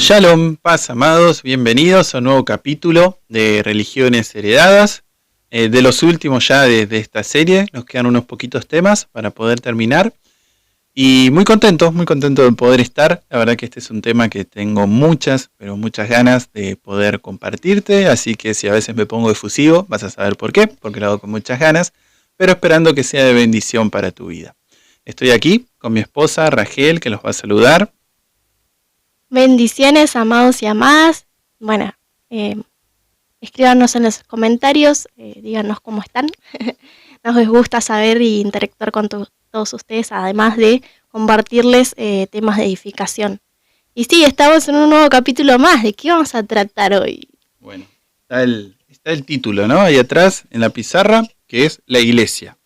Shalom, paz, amados, bienvenidos a un nuevo capítulo de Religiones Heredadas. De los últimos ya de esta serie, nos quedan unos poquitos temas para poder terminar. Y muy contento de poder estar. La verdad que este es un tema que tengo muchas ganas de poder compartirte. Así que si a veces me pongo efusivo, vas a saber por qué, porque lo hago con muchas ganas, pero esperando que sea de bendición para tu vida. Estoy aquí con mi esposa Rachel, que los va a saludar. Bendiciones, amados y amadas. Bueno, escríbanos en los comentarios, díganos cómo están. Nos gusta saber y interactuar con todos ustedes, además de compartirles temas de edificación. Y sí, estamos en un nuevo capítulo más. ¿De qué vamos a tratar hoy? Bueno, está el título, ¿no? Ahí atrás, en la pizarra, que es la iglesia.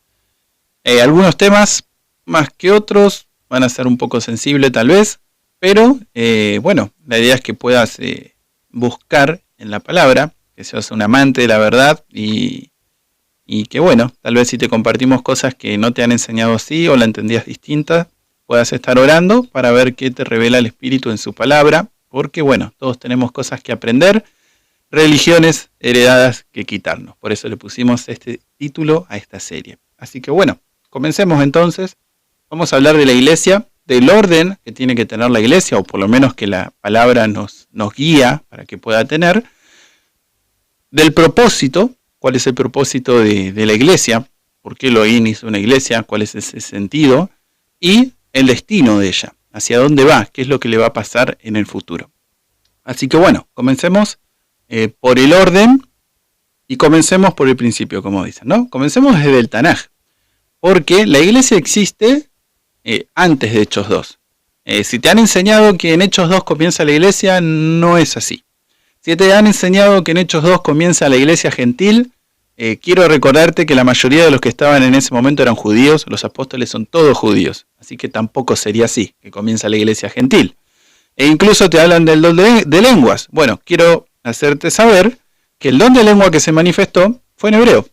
Algunos temas más que otros van a ser un poco sensibles tal vez, pero bueno, la idea es que puedas buscar en la palabra, que seas un amante de la verdad y que bueno, tal vez si te compartimos cosas que no te han enseñado así o la entendías distinta, puedas estar orando para ver qué te revela el Espíritu en su palabra, porque bueno, todos tenemos cosas que aprender, religiones heredadas que quitarnos. Por eso le pusimos este título a esta serie. Así que bueno, comencemos entonces. Vamos a hablar de la iglesia, del orden que tiene que tener la iglesia, o por lo menos que la palabra nos guía para que pueda tener, del propósito, cuál es el propósito de la iglesia, por qué Elohim hizo una iglesia, cuál es ese sentido, y el destino de ella, hacia dónde va, qué es lo que le va a pasar en el futuro. Así que bueno, comencemos por el orden y comencemos por el principio, como dicen, ¿no? Comencemos desde el Tanaj, porque la iglesia existe antes de Hechos 2. Si te han enseñado que en Hechos 2 comienza la iglesia, no es así. Si te han enseñado que en Hechos 2 comienza la iglesia gentil, quiero recordarte que la mayoría de los que estaban en ese momento eran judíos, los apóstoles son todos judíos, así que tampoco sería así, que comienza la iglesia gentil. E incluso te hablan del don de lenguas. Bueno, quiero hacerte saber que el don de lengua que se manifestó fue en hebreo,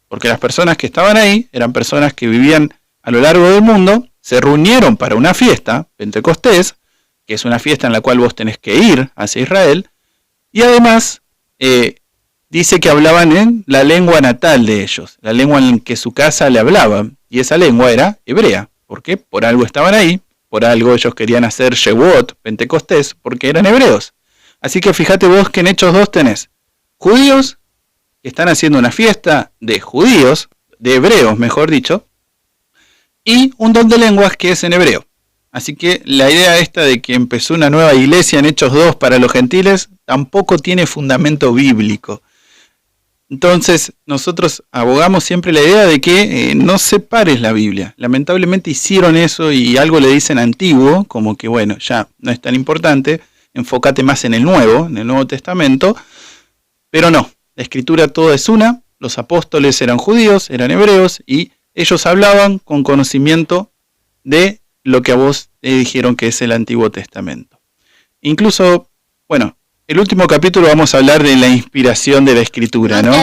porque las personas que estaban ahí eran personas que vivían a lo largo del mundo, se reunieron para una fiesta, Pentecostés, que es una fiesta en la cual vos tenés que ir hacia Israel, y además dice que hablaban en la lengua natal de ellos, la lengua en que su casa le hablaban, y esa lengua era hebrea, porque por algo estaban ahí, por algo ellos querían hacer Shavuot, Pentecostés, porque eran hebreos. Así que fíjate vos que en Hechos 2 tenés judíos que están haciendo una fiesta de judíos, de hebreos mejor dicho, y un don de lenguas que es en hebreo. Así que la idea esta de que empezó una nueva iglesia en Hechos 2 para los gentiles tampoco tiene fundamento bíblico. Entonces nosotros abogamos siempre la idea de que no separes la Biblia. Lamentablemente hicieron eso y algo le dicen antiguo, como que bueno, ya no es tan importante, enfócate más en el Nuevo Testamento, pero no, la escritura toda es una, los apóstoles eran judíos, eran hebreos y ellos hablaban con conocimiento de lo que a vos te dijeron que es el Antiguo Testamento. Incluso, bueno, el último capítulo vamos a hablar de la inspiración de la Escritura, ¿no?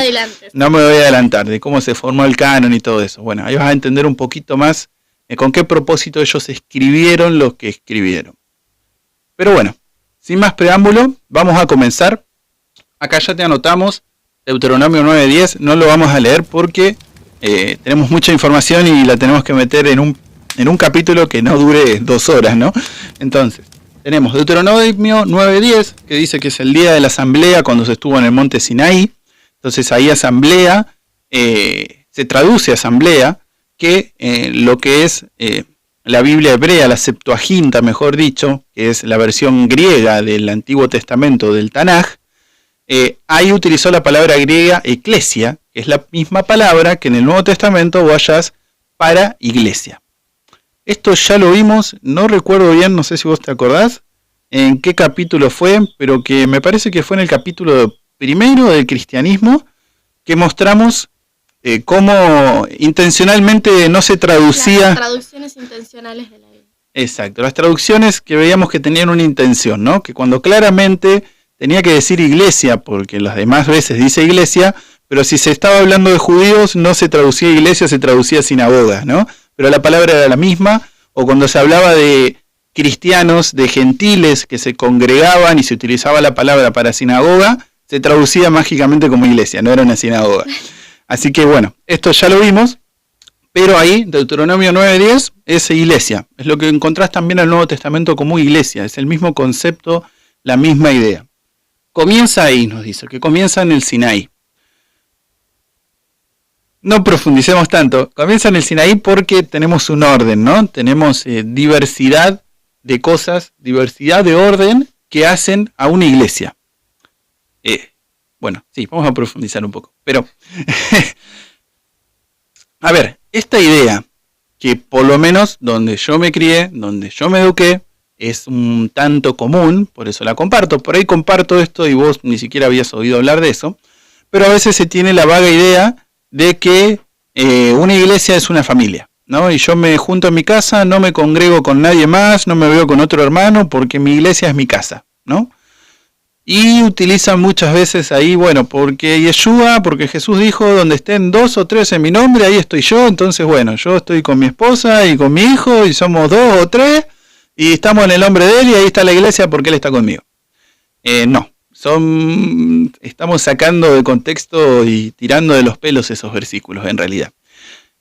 No me voy a adelantar, de cómo se formó el canon y todo eso. Bueno, ahí vas a entender un poquito más con qué propósito ellos escribieron lo que escribieron. Pero bueno, sin más preámbulo, vamos a comenzar. Acá ya te anotamos Deuteronomio 9:10, no lo vamos a leer porque tenemos mucha información y la tenemos que meter en un capítulo que no dure 2 horas, ¿no? Entonces, tenemos Deuteronomio 9:10, que dice que es el día de la asamblea cuando se estuvo en el monte Sinaí. Entonces ahí asamblea, se traduce asamblea, que lo que es la Biblia hebrea, la Septuaginta mejor dicho, que es la versión griega del Antiguo Testamento del Tanaj, ahí utilizó la palabra griega eclesia, que es la misma palabra que en el Nuevo Testamento vos hallás para iglesia. Esto ya lo vimos, no recuerdo bien, no sé si vos te acordás en qué capítulo fue, pero que me parece que fue en el capítulo primero del cristianismo, que mostramos cómo intencionalmente no se traducía. Las traducciones intencionales de la Biblia. Exacto, las traducciones que veíamos que tenían una intención, ¿no? Que cuando claramente tenía que decir iglesia, porque las demás veces dice iglesia, pero si se estaba hablando de judíos no se traducía iglesia, se traducía sinagoga, ¿no? Pero la palabra era la misma, o cuando se hablaba de cristianos, de gentiles que se congregaban y se utilizaba la palabra para sinagoga, se traducía mágicamente como iglesia, no era una sinagoga. Así que bueno, esto ya lo vimos, pero ahí, Deuteronomio 9:10, es iglesia. Es lo que encontrás también en el Nuevo Testamento como iglesia, es el mismo concepto, la misma idea. Comienza ahí, nos dice, que comienza en el Sinaí. No profundicemos tanto, comienza en el Sinaí porque tenemos un orden, ¿no? Tenemos diversidad de cosas, diversidad de orden que hacen a una iglesia. Bueno, sí, vamos a profundizar un poco. Pero, a ver, esta idea, que por lo menos donde yo me crié, donde yo me eduqué, es un tanto común, por eso la comparto. Por ahí comparto esto y vos ni siquiera habías oído hablar de eso. Pero a veces se tiene la vaga idea de que una iglesia es una familia, ¿no? Y yo me junto en mi casa, no me congrego con nadie más, no me veo con otro hermano porque mi iglesia es mi casa, ¿no? Y utilizan muchas veces ahí, bueno, porque Yeshua, porque Jesús dijo, donde estén 2 o 3 en mi nombre, ahí estoy yo. Entonces, bueno, yo estoy con mi esposa y con mi hijo y somos 2 o 3 y estamos en el nombre de él y ahí está la iglesia porque él está conmigo. No, estamos sacando de contexto y tirando de los pelos esos versículos en realidad.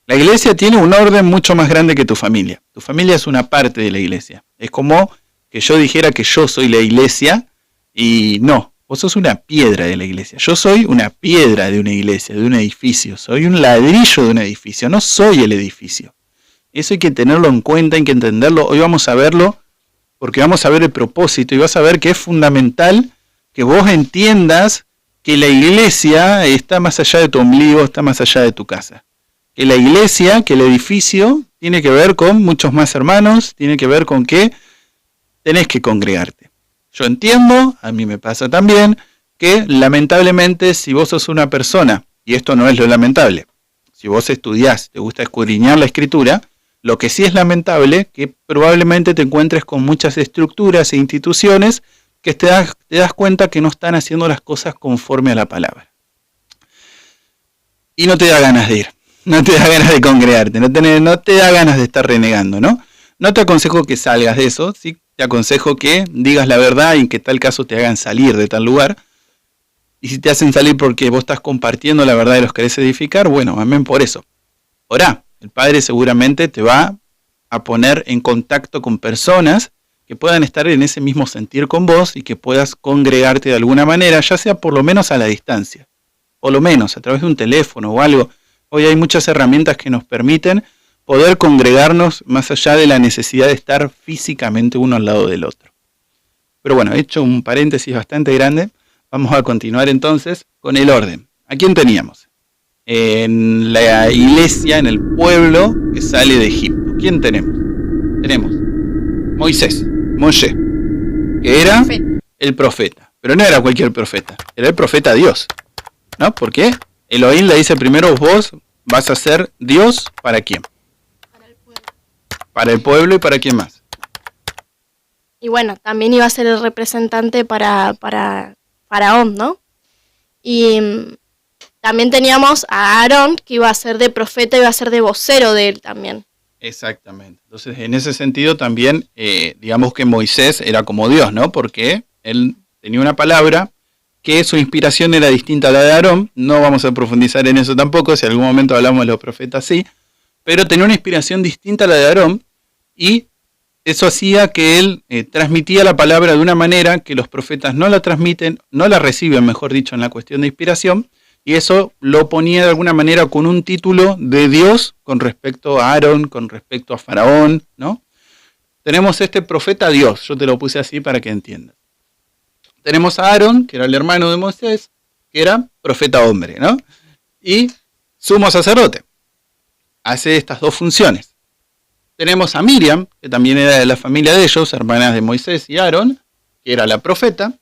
La iglesia tiene un orden mucho más grande que tu familia. Tu familia es una parte de la iglesia. Es como que yo dijera que yo soy la iglesia. Y no, vos sos una piedra de la iglesia. Yo soy una piedra de una iglesia, de un edificio. Soy un ladrillo de un edificio, no soy el edificio. Eso hay que tenerlo en cuenta, hay que entenderlo. Hoy vamos a verlo porque vamos a ver el propósito y vas a ver que es fundamental que vos entiendas que la iglesia está más allá de tu ombligo, está más allá de tu casa. Que la iglesia, que el edificio, tiene que ver con muchos más hermanos, tiene que ver con que tenés que congregarte. Yo entiendo, a mí me pasa también, que lamentablemente si vos sos una persona, y esto no es lo lamentable, si vos estudiás, te gusta escudriñar la escritura, lo que sí es lamentable, que probablemente te encuentres con muchas estructuras e instituciones que te das cuenta que no están haciendo las cosas conforme a la palabra. Y no te da ganas de ir, no te da ganas de congregarte, no te da ganas de estar renegando, ¿no? No te aconsejo que salgas de eso, sí. Te aconsejo que digas la verdad y en que tal caso te hagan salir de tal lugar. Y si te hacen salir porque vos estás compartiendo la verdad y los querés edificar, bueno, amén por eso. Orá, el Padre seguramente te va a poner en contacto con personas que puedan estar en ese mismo sentir con vos y que puedas congregarte de alguna manera, ya sea por lo menos a la distancia. Por lo menos a través de un teléfono o algo. Hoy hay muchas herramientas que nos permiten poder congregarnos más allá de la necesidad de estar físicamente uno al lado del otro. Pero bueno, he hecho un paréntesis bastante grande. Vamos a continuar entonces con el orden. ¿A quién teníamos? En la iglesia, en el pueblo que sale de Egipto. ¿Quién tenemos? Tenemos Moisés, Moshe, que era el profeta. Pero no era cualquier profeta, era el profeta Dios, ¿no? Porque Elohim le dice primero, vos vas a ser Dios, ¿para quién? Para el pueblo y para quién más. Y bueno, también iba a ser el representante para Faraón, ¿no? Y también teníamos a Aarón, que iba a ser de profeta, iba a ser de vocero de él también. Exactamente. Entonces, en ese sentido también, digamos que Moisés era como Dios, ¿no? Porque él tenía una palabra que su inspiración era distinta a la de Aarón. No vamos a profundizar en eso tampoco, si en algún momento hablamos de los profetas, sí. Pero tenía una inspiración distinta a la de Aarón y eso hacía que él transmitía la palabra de una manera que los profetas no la transmiten, no la reciben, mejor dicho, en la cuestión de inspiración, y eso lo ponía de alguna manera con un título de Dios con respecto a Aarón, con respecto a Faraón, ¿no? Tenemos este profeta Dios, yo te lo puse así para que entiendas. Tenemos a Aarón, que era el hermano de Moisés, que era profeta hombre, ¿no? Y sumo sacerdote. Hace estas dos funciones. Tenemos a Miriam, que también era de la familia de ellos, hermanas de Moisés y Aarón, que era la profeta.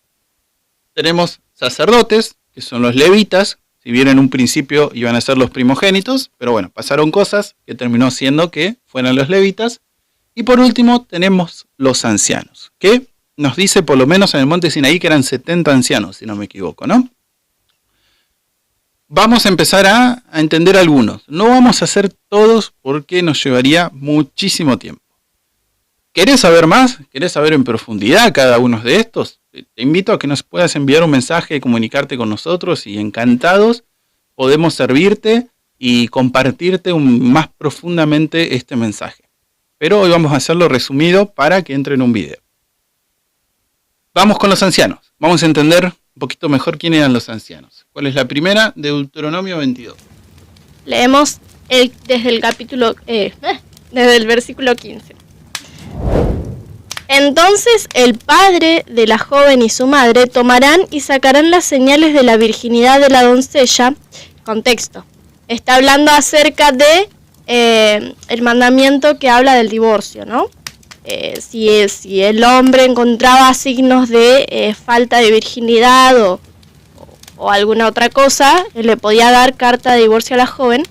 Tenemos sacerdotes, que son los levitas, si bien en un principio iban a ser los primogénitos, pero bueno, pasaron cosas que terminó siendo que fueran los levitas. Y por último tenemos los ancianos, que nos dice por lo menos en el monte Sinaí que eran 70 ancianos, si no me equivoco, ¿no? Vamos a empezar a entender algunos. No vamos a hacer todos porque nos llevaría muchísimo tiempo. ¿Querés saber más? ¿Querés saber en profundidad cada uno de estos? Te invito a que nos puedas enviar un mensaje, comunicarte con nosotros y encantados podemos servirte y compartirte más profundamente este mensaje. Pero hoy vamos a hacerlo resumido para que entre en un video. Vamos con los ancianos. Vamos a entender un poquito mejor quién eran los ancianos. ¿Cuál es la primera? Deuteronomio 22. Leemos desde el capítulo, desde el versículo 15. Entonces el padre de la joven y su madre tomarán y sacarán las señales de la virginidad de la doncella. Contexto. Está hablando acerca de el mandamiento que habla del divorcio, ¿no? Si el hombre encontraba signos de falta de virginidad o alguna otra cosa, le podía dar carta de divorcio a la joven,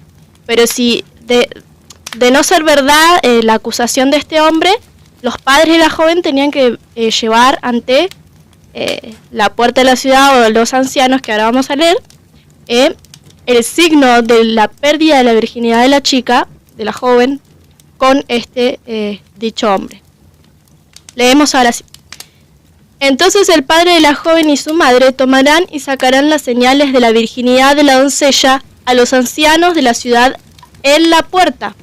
pero si de no ser verdad la acusación de este hombre, los padres de la joven tenían que llevar ante la puerta de la ciudad o los ancianos, que ahora vamos a leer, el signo de la pérdida de la virginidad de la chica, de la joven, con este dicho hombre. Leemos ahora sí. Entonces el padre de la joven y su madre tomarán y sacarán las señales de la virginidad de la doncella a los ancianos de la ciudad en la puerta.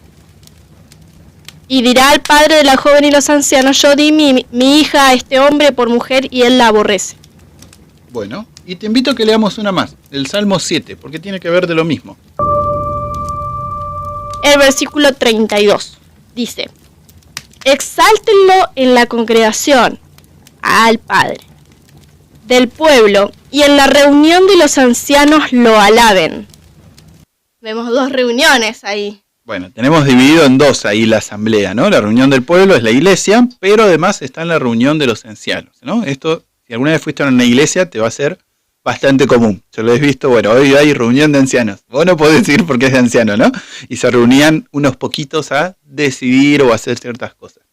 Y dirá al padre de la joven y los ancianos: yo di mi hija a este hombre por mujer y él la aborrece. Bueno, y te invito a que leamos una más, el Salmo 7, porque tiene que ver de lo mismo. El versículo 32 dice: exáltenlo en la congregación al Padre del pueblo y en la reunión de los ancianos lo alaben. Vemos dos reuniones ahí. Bueno, tenemos dividido en dos ahí la asamblea, ¿no? La reunión del pueblo es la iglesia, pero además está en la reunión de los ancianos, ¿no? Esto, si alguna vez fuiste a una iglesia, te va a ser bastante común. Yo lo he visto, bueno, hoy hay reunión de ancianos. Vos no podés ir porque es de anciano, ¿no? Y se reunían unos poquitos a decidir o a hacer ciertas cosas.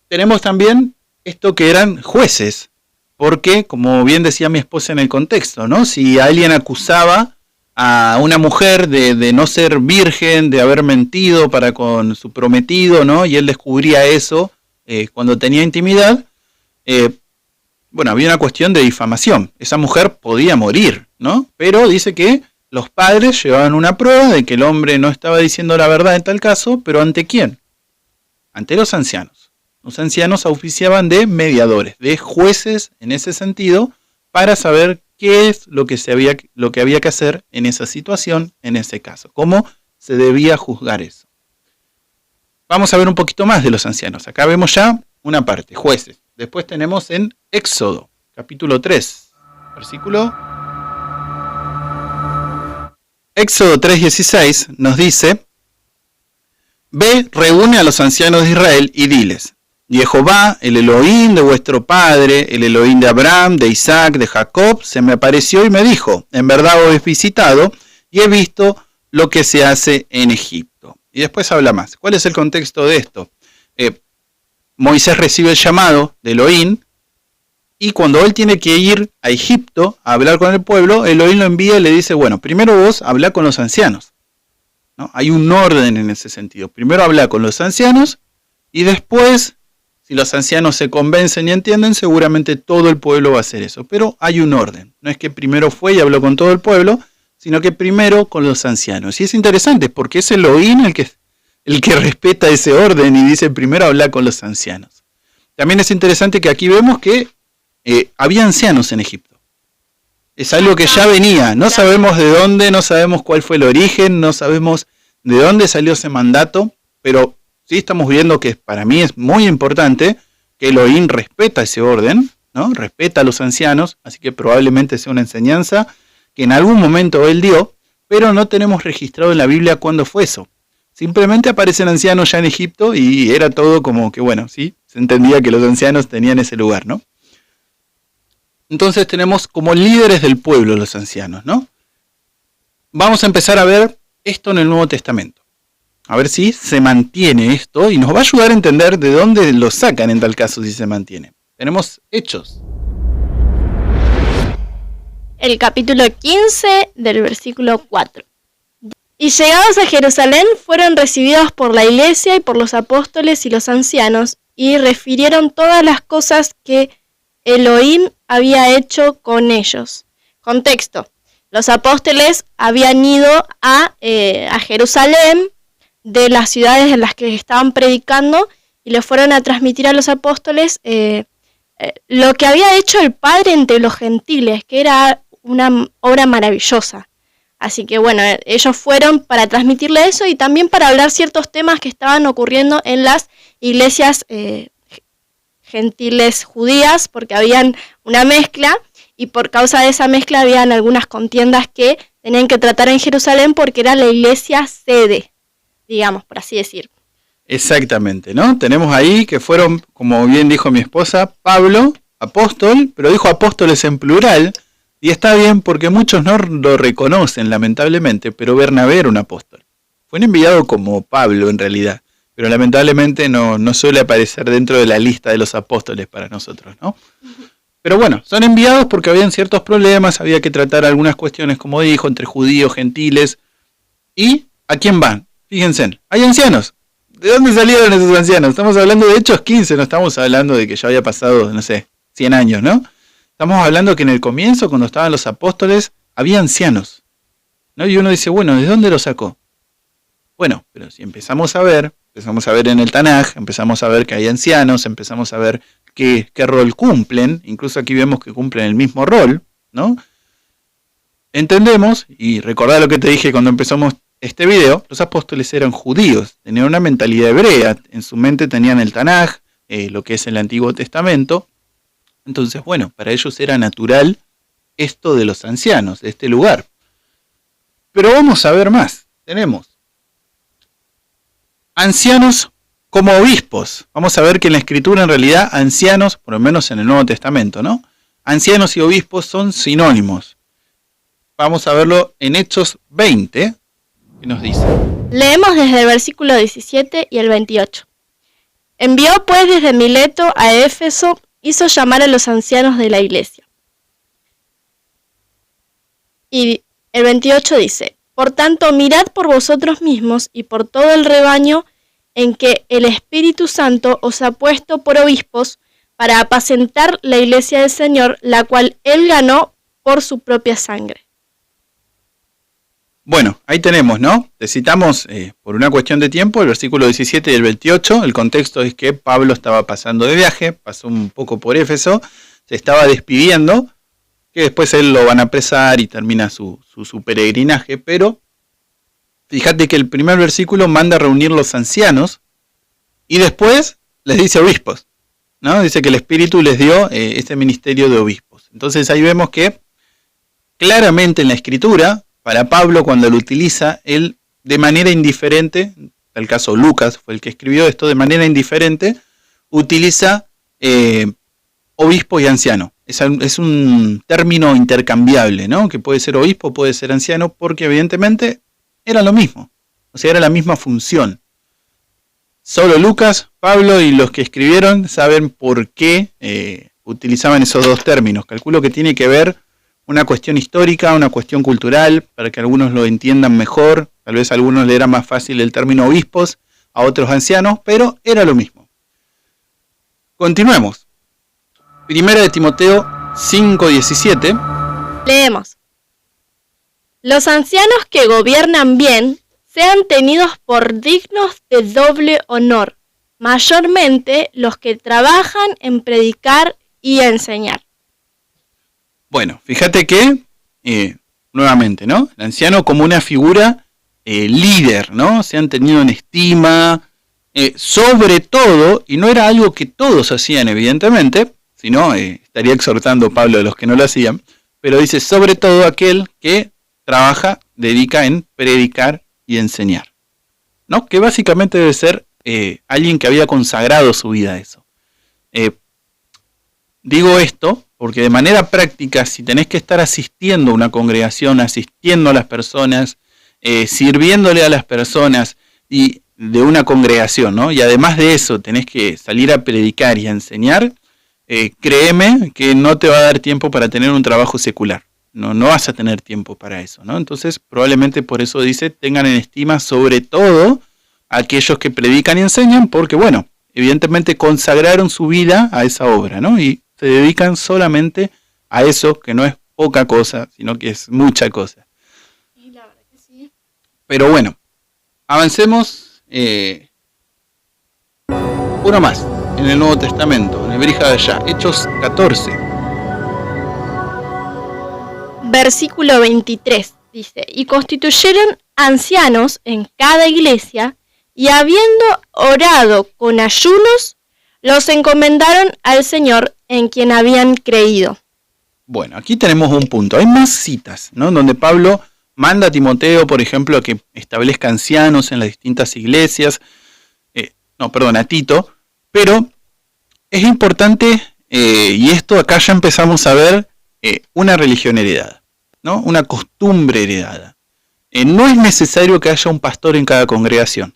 Tenemos también esto que eran jueces, porque, como bien decía mi esposa en el contexto, ¿no? Si alguien acusaba a una mujer de no ser virgen, de haber mentido para con su prometido, ¿no? Y él descubría eso cuando tenía intimidad, bueno, había una cuestión de difamación. Esa mujer podía morir, ¿no? Pero dice que los padres llevaban una prueba de que el hombre no estaba diciendo la verdad en tal caso, pero ¿ante quién? Ante los ancianos. Los ancianos oficiaban de mediadores, de jueces en ese sentido, para saber qué es lo que había que hacer en esa situación, en ese caso. Cómo se debía juzgar eso. Vamos a ver un poquito más de los ancianos. Acá vemos ya una parte, jueces. Después tenemos en Éxodo, capítulo 3, versículo. Éxodo 3:16 nos dice: ve, reúne a los ancianos de Israel y diles: Jehová, el Elohim de vuestro padre, el Elohim de Abraham, de Isaac, de Jacob, se me apareció y me dijo: en verdad os he visitado y he visto lo que se hace en Egipto. Y después habla más. ¿Cuál es el contexto de esto? Moisés recibe el llamado de Elohim y cuando él tiene que ir a Egipto a hablar con el pueblo, Elohim lo envía y le dice: bueno, primero vos hablá con los ancianos, ¿no? Hay un orden en ese sentido. Primero habla con los ancianos y después, si los ancianos se convencen y entienden, seguramente todo el pueblo va a hacer eso. Pero hay un orden. No es que primero fue y habló con todo el pueblo, sino que primero con los ancianos. Y es interesante porque es Elohim el que respeta ese orden y dice: primero habla con los ancianos. También es interesante que aquí vemos que había ancianos en Egipto. Es algo que ya venía. No sabemos de dónde, no sabemos cuál fue el origen, no sabemos de dónde salió ese mandato, pero sí estamos viendo que para mí es muy importante que Elohim respeta ese orden, ¿no? Respeta a los ancianos, así que probablemente sea una enseñanza que en algún momento él dio, pero no tenemos registrado en la Biblia cuándo fue eso. Simplemente aparecen ancianos ya en Egipto y era todo como que, bueno, sí, se entendía que los ancianos tenían ese lugar, ¿no? Entonces tenemos como líderes del pueblo los ancianos, ¿no? Vamos a empezar a ver esto en el Nuevo Testamento. A ver si se mantiene esto y nos va a ayudar a entender de dónde lo sacan en tal caso si se mantiene. Tenemos Hechos. El capítulo 15 del versículo 4. Y llegados a Jerusalén fueron recibidos por la iglesia y por los apóstoles y los ancianos, y refirieron todas las cosas que Elohim había hecho con ellos. Contexto: los apóstoles habían ido a Jerusalén, de las ciudades en las que estaban predicando, y le fueron a transmitir a los apóstoles lo que había hecho el Padre entre los gentiles, que era una obra maravillosa. Así que bueno, ellos fueron para transmitirle eso y también para hablar ciertos temas que estaban ocurriendo en las iglesias gentiles judías, porque habían una mezcla, y por causa de esa mezcla habían algunas contiendas que tenían que tratar en Jerusalén porque era la iglesia sede, digamos, por así decir. Exactamente, ¿no? Tenemos ahí que fueron, como bien dijo mi esposa, Pablo, apóstol, pero dijo apóstoles en plural, y está bien porque muchos no lo reconocen, lamentablemente, pero Bernabé era un apóstol. Fue un enviado como Pablo, en realidad, pero lamentablemente no suele aparecer dentro de la lista de los apóstoles para nosotros, ¿no? Pero bueno, son enviados porque habían ciertos problemas, había que tratar algunas cuestiones, como dijo, entre judíos, gentiles. ¿Y a quién van? Fíjense, hay ancianos. ¿De dónde salieron esos ancianos? Estamos hablando de Hechos 15, no estamos hablando de que ya había pasado, 100 años, ¿no? Estamos hablando que en el comienzo, cuando estaban los apóstoles, había ancianos, ¿no? Y uno dice, bueno, ¿de dónde los sacó? Bueno, pero si empezamos a ver en el Tanaj, empezamos a ver que hay ancianos, empezamos a ver qué rol cumplen, incluso aquí vemos que cumplen el mismo rol, ¿no? Entendemos, y recordá lo que te dije cuando empezamos este video, los apóstoles eran judíos, tenían una mentalidad hebrea, en su mente tenían el Tanaj, lo que es el Antiguo Testamento. Entonces, bueno, para ellos era natural esto de los ancianos, de este lugar. Pero vamos a ver más. Tenemos ancianos como obispos. Vamos a ver que en la Escritura, en realidad, ancianos, por lo menos en el Nuevo Testamento, ¿no? Ancianos y obispos son sinónimos. Vamos a verlo en Hechos 20, que nos dice. Leemos desde el versículo 17 y el 28. Envió pues desde Mileto a Éfeso, hizo llamar a los ancianos de la iglesia. Y el 28 dice: por tanto, mirad por vosotros mismos y por todo el rebaño en que el Espíritu Santo os ha puesto por obispos para apacentar la iglesia del Señor, la cual él ganó por su propia sangre. Bueno, ahí tenemos, ¿no? Te citamos por una cuestión de tiempo el versículo 17 y el 28. El contexto es que Pablo estaba pasando de viaje, pasó un poco por Éfeso, se estaba despidiendo, que después él lo van a apresar y termina su peregrinaje, pero fíjate que el primer versículo manda a reunir los ancianos y después les dice obispos, ¿no? Dice que el Espíritu les dio este ministerio de obispos. Entonces ahí vemos que claramente en la Escritura, para Pablo, cuando lo utiliza, él de manera indiferente, en el caso Lucas fue el que escribió esto, de manera indiferente, utiliza obispo y anciano. Es un término intercambiable, ¿no? Que puede ser obispo, puede ser anciano, porque evidentemente era lo mismo. O sea, era la misma función. Solo Lucas, Pablo y los que escribieron saben por qué utilizaban esos dos términos. Calculo que tiene que ver una cuestión histórica, una cuestión cultural, para que algunos lo entiendan mejor. Tal vez a algunos le era más fácil el término obispos, a otros ancianos, pero era lo mismo. Continuemos. Primera de Timoteo 5:17. Leemos. Los ancianos que gobiernan bien sean tenidos por dignos de doble honor, mayormente los que trabajan en predicar y enseñar. Bueno, fíjate que, nuevamente, ¿no? El anciano como una figura líder, ¿no? Se han tenido en estima, sobre todo, y no era algo que todos hacían, evidentemente, sino estaría exhortando Pablo a los que no lo hacían, pero dice sobre todo aquel que trabaja, dedica en predicar y enseñar, ¿no? Que básicamente debe ser alguien que había consagrado su vida a eso. Digo esto porque de manera práctica, si tenés que estar asistiendo a una congregación, asistiendo a las personas, sirviéndole a las personas y de una congregación, ¿no? Y además de eso tenés que salir a predicar y a enseñar, créeme que no te va a dar tiempo para tener un trabajo secular. No vas a tener tiempo para eso, ¿no? Entonces, probablemente por eso dice, tengan en estima sobre todo a aquellos que predican y enseñan, porque bueno, evidentemente consagraron su vida a esa obra, ¿no? Y se dedican solamente a eso, que no es poca cosa, sino que es mucha cosa. Y la verdad que sí. Pero bueno, avancemos uno más en el Nuevo Testamento, en el Brija de allá, Hechos 14. Versículo 23 dice, y constituyeron ancianos en cada iglesia, y habiendo orado con ayunos, los encomendaron al Señor en quien habían creído. Bueno, aquí tenemos un punto. Hay más citas, ¿no? Donde Pablo manda a Timoteo, por ejemplo, a que establezca ancianos en las distintas iglesias. A Tito. Pero es importante, y esto acá ya empezamos a ver, una religión heredada, ¿no? Una costumbre heredada. No es necesario que haya un pastor en cada congregación.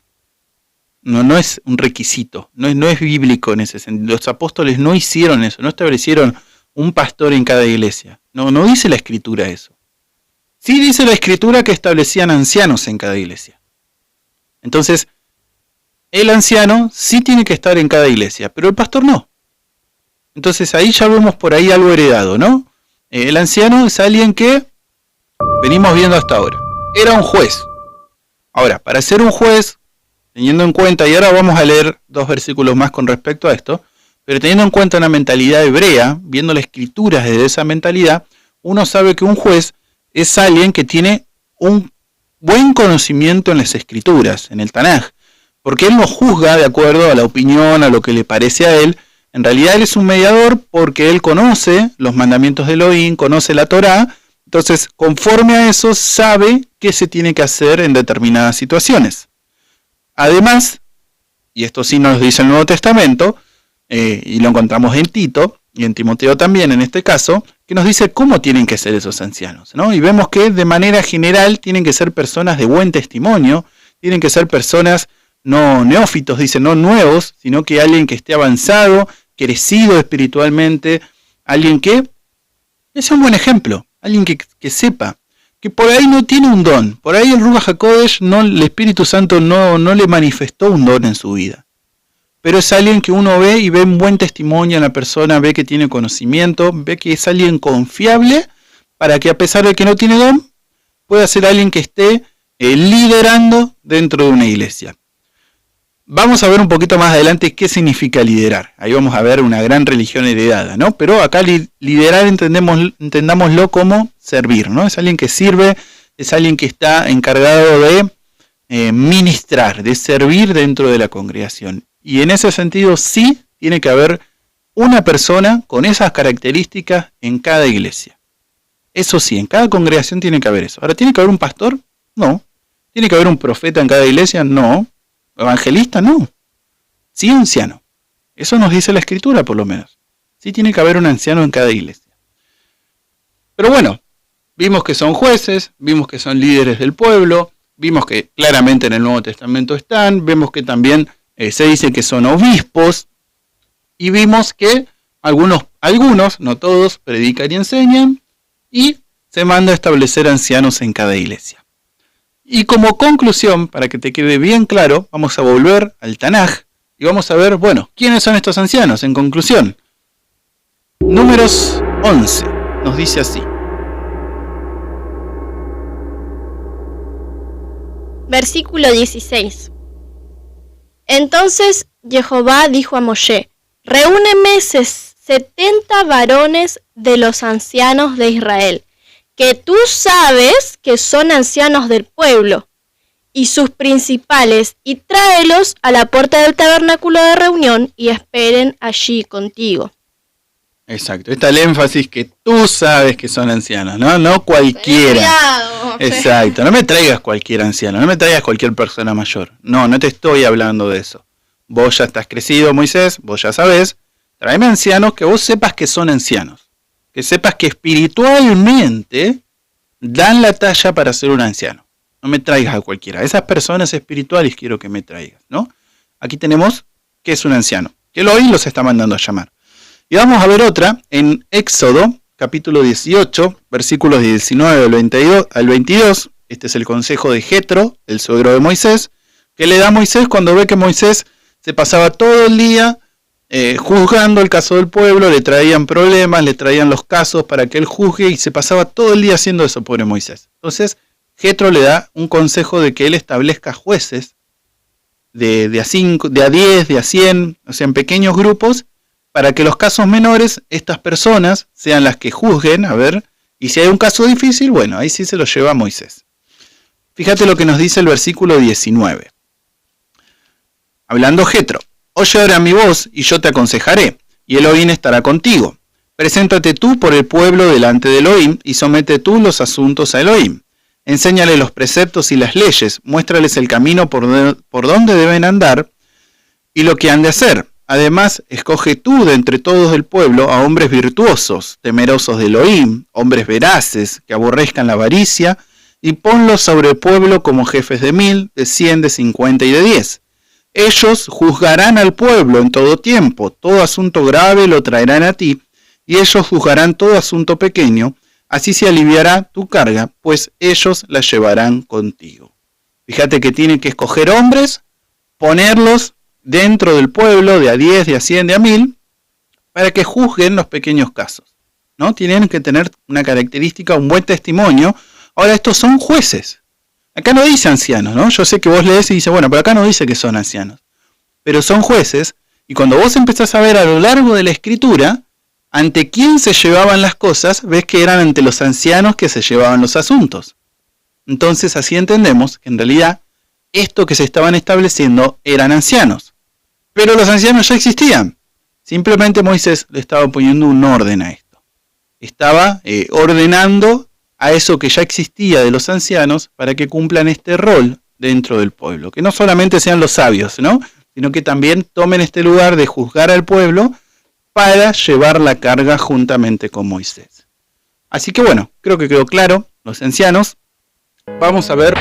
No es un requisito, no es bíblico en ese sentido. Los apóstoles no hicieron eso, no establecieron un pastor en cada iglesia. No dice la Escritura eso. Sí dice la Escritura que establecían ancianos en cada iglesia. Entonces, el anciano sí tiene que estar en cada iglesia, pero el pastor no. Entonces ahí ya vemos por ahí algo heredado, ¿no? El anciano es alguien que venimos viendo hasta ahora. Era un juez. Ahora, para ser un juez, teniendo en cuenta, y ahora vamos a leer 2 versículos más con respecto a esto, pero teniendo en cuenta una mentalidad hebrea, viendo las escrituras desde esa mentalidad, uno sabe que un juez es alguien que tiene un buen conocimiento en las escrituras, en el Tanaj, porque él no juzga de acuerdo a la opinión, a lo que le parece a él. En realidad él es un mediador porque él conoce los mandamientos de Elohim, conoce la Torá, entonces conforme a eso sabe qué se tiene que hacer en determinadas situaciones. Además, y esto sí nos dice el Nuevo Testamento, y lo encontramos en Tito, y en Timoteo también en este caso, que nos dice cómo tienen que ser esos ancianos, ¿no? Y vemos que de manera general tienen que ser personas de buen testimonio, tienen que ser personas no neófitos, dice, no nuevos, sino que alguien que esté avanzado, crecido espiritualmente, alguien que sea un buen ejemplo, alguien que sepa, que por ahí no tiene un don, por ahí el Ruach HaKodesh, el Espíritu Santo no le manifestó un don en su vida, pero es alguien que uno ve y ve un buen testimonio en la persona, ve que tiene conocimiento, ve que es alguien confiable, para que a pesar de que no tiene don, pueda ser alguien que esté liderando dentro de una iglesia. Vamos a ver un poquito más adelante qué significa liderar. Ahí vamos a ver una gran religión heredada, ¿no? Pero acá liderar entendámoslo como servir, ¿no? Es alguien que sirve, es alguien que está encargado de ministrar, de servir dentro de la congregación. Y en ese sentido sí tiene que haber una persona con esas características en cada iglesia. Eso sí, en cada congregación tiene que haber eso. Ahora, ¿tiene que haber un pastor? No. ¿Tiene que haber un profeta en cada iglesia? No. ¿Evangelista? No. Sí, anciano. Eso nos dice la Escritura, por lo menos. Sí tiene que haber un anciano en cada iglesia. Pero bueno, vimos que son jueces, vimos que son líderes del pueblo, vimos que claramente en el Nuevo Testamento están, vemos que también se dice que son obispos, y vimos que algunos, no todos, predican y enseñan, y se manda a establecer ancianos en cada iglesia. Y como conclusión, para que te quede bien claro, vamos a volver al Tanaj y vamos a ver, bueno, ¿quiénes son estos ancianos? En conclusión, Números 11 nos dice así. Versículo 16. Entonces Jehová dijo a Moshe, reúneme 70 varones de los ancianos de Israel, que tú sabes que son ancianos del pueblo, y sus principales, y tráelos a la puerta del tabernáculo de reunión, y esperen allí contigo. Exacto, está el énfasis que tú sabes que son ancianos, no cualquiera. Exacto, no me traigas cualquier anciano, no me traigas cualquier persona mayor. No te estoy hablando de eso. Vos ya estás crecido, Moisés, vos ya sabés, tráeme ancianos que vos sepas que son ancianos. Que sepas que espiritualmente dan la talla para ser un anciano. No me traigas a cualquiera. Esas personas espirituales quiero que me traigas, ¿no? Aquí tenemos que es un anciano, que Elohim los está mandando a llamar. Y vamos a ver otra en Éxodo, capítulo 18, versículos 19 al 22. Este es el consejo de Jetro, el suegro de Moisés, que le da a Moisés cuando ve que Moisés se pasaba todo el día juzgando el caso del pueblo, le traían problemas, le traían los casos para que él juzgue y se pasaba todo el día haciendo eso, pobre Moisés. Entonces, Jetro le da un consejo de que él establezca jueces de a 5, de a 10, de a 100, o sea, en pequeños grupos, para que los casos menores, estas personas sean las que juzguen, a ver, y si hay un caso difícil, bueno, ahí sí se lo lleva Moisés. Fíjate lo que nos dice el versículo 19. Hablando Jetro, oye ahora mi voz y yo te aconsejaré, y Elohim estará contigo. Preséntate tú por el pueblo delante de Elohim y somete tú los asuntos a Elohim. Enséñale los preceptos y las leyes, muéstrales el camino por donde deben andar y lo que han de hacer. Además, escoge tú de entre todos el pueblo a hombres virtuosos, temerosos de Elohim, hombres veraces, que aborrezcan la avaricia, y ponlos sobre el pueblo como jefes de 1000, de 100, de 50 y de 10. Ellos juzgarán al pueblo en todo tiempo, todo asunto grave lo traerán a ti, y ellos juzgarán todo asunto pequeño, así se aliviará tu carga, pues ellos la llevarán contigo. Fíjate que tienen que escoger hombres, ponerlos dentro del pueblo de a 10, de a 100, de a 1000, para que juzguen los pequeños casos, ¿no? Tienen que tener una característica, un buen testimonio. Ahora, estos son jueces. Acá no dice ancianos, ¿no? Yo sé que vos lees y dice, bueno, pero acá no dice que son ancianos. Pero son jueces, y cuando vos empezás a ver a lo largo de la escritura, ante quién se llevaban las cosas, ves que eran ante los ancianos que se llevaban los asuntos. Entonces, así entendemos que en realidad, esto que se estaban estableciendo eran ancianos. Pero los ancianos ya existían. Simplemente Moisés le estaba poniendo un orden a esto. Estaba ordenando a eso que ya existía de los ancianos para que cumplan este rol dentro del pueblo. Que no solamente sean los sabios, ¿no? Sino que también tomen este lugar de juzgar al pueblo para llevar la carga juntamente con Moisés. Así que bueno, creo que quedó claro, los ancianos. Vamos a ver